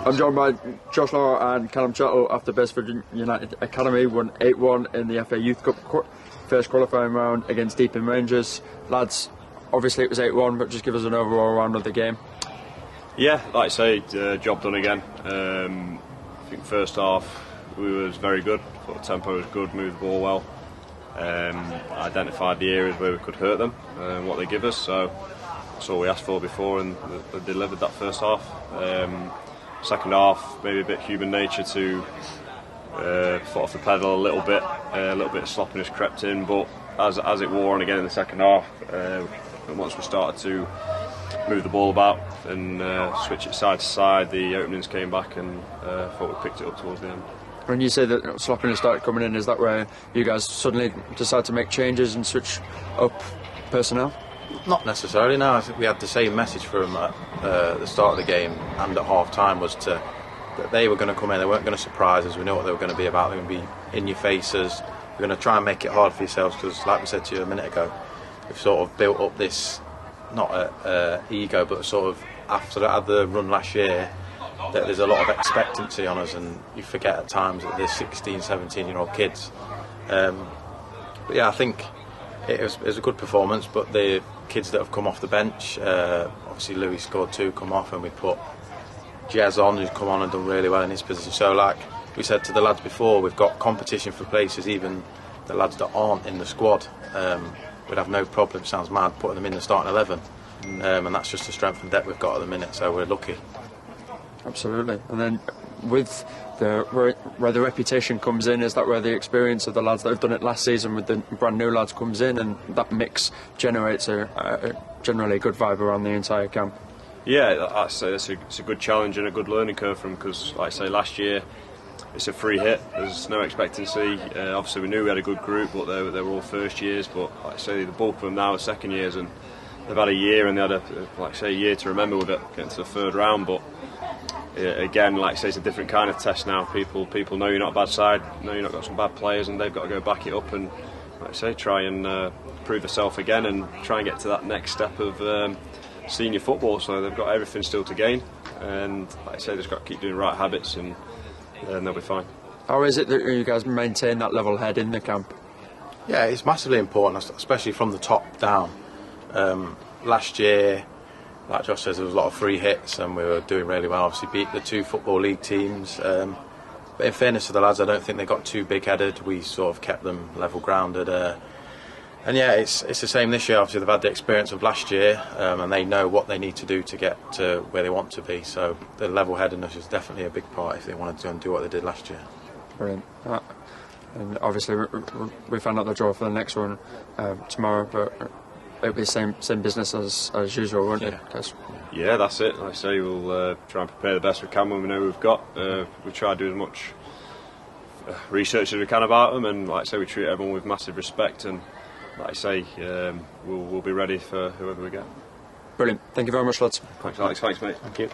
I'm joined by Josh Law and Callum Chettle after Bedford United Academy won 8-1 in the FA Youth Cup first qualifying round against Deeping Rangers. Lads, obviously it was 8-1, but just give us an overall round of the game. Yeah, like I say, job done again. I think first half we was very good. Thought the tempo was good, moved the ball well. Identified the areas where we could hurt them and what they give us. So that's all we asked for before, and they delivered that first half. Second half, maybe a bit human nature to foot off the pedal a little bit of sloppiness crept in, but as it wore on again in the second half, and once we started to move the ball about and switch it side to side, the openings came back, and thought we picked it up towards the end. When you say that sloppiness started coming in, is that where you guys suddenly decide to make changes and switch up personnel? Not necessarily, no. I think we had the same message from the start of the game and at half time, was that they were going to come in, they weren't going to surprise us, we knew what they were going to be about, they were going to be in your faces, we're going to try and make it hard for yourselves, because like we said to you a minute ago, we've sort of built up this, not ego, but sort of after the run last year, that there's a lot of expectancy on us, and you forget at times that there's 16, 17-year-old kids. But yeah, I think it was a good performance, but the kids that have come off the bench, obviously Louis scored 2, come off, and we put Jez on, who's come on and done really well in his position. So like we said to the lads before, we've got competition for places, even the lads that aren't in the squad. We'd have no problem, sounds mad, putting them in the starting 11. And that's just the strength and depth we've got at the minute, so we're lucky. Absolutely. And then with where the reputation comes in, is that where the experience of the lads that have done it last season with the brand new lads comes in, and that mix generates a generally good vibe around the entire camp? Yeah, I'd say it's a good challenge and a good learning curve for them, because like I say, last year it's a free hit, there's no expectancy. Obviously we knew we had a good group, but they were all first years, but like I say, the bulk of them now are second years, and they've had a year, and they had a year to remember with it, getting to the third round. But again, like I say, it's a different kind of test now. People know you're not a bad side, know you've not got some bad players, and they've got to go back it up and, like I say, try and prove themselves again and try and get to that next step of senior football. So they've got everything still to gain, and like I say, they've just got to keep doing the right habits, and they'll be fine. How is it that you guys maintain that level head in the camp? Yeah, it's massively important, especially from the top down. Last year, like Josh says, there was a lot of free hits and we were doing really well. Obviously beat the 2 Football League teams, but in fairness to the lads, I don't think they got too big headed. We sort of kept them level grounded, and yeah, it's the same this year. Obviously they've had the experience of last year, and they know what they need to do to get to where they want to be, so the level headedness is definitely a big part if they wanted to do what they did last year. Brilliant. And obviously we found out the draw for the next one tomorrow, but it'll be the same business as usual, won't it? Yeah, that's it. Like I say, we'll try and prepare the best we can when we know we've got. We try to do as much research as we can about them, and like I say, we treat everyone with massive respect, and like I say, we'll be ready for whoever we get. Brilliant. Thank you very much, lads. Thanks, Alex. Thanks, mate. Thank you.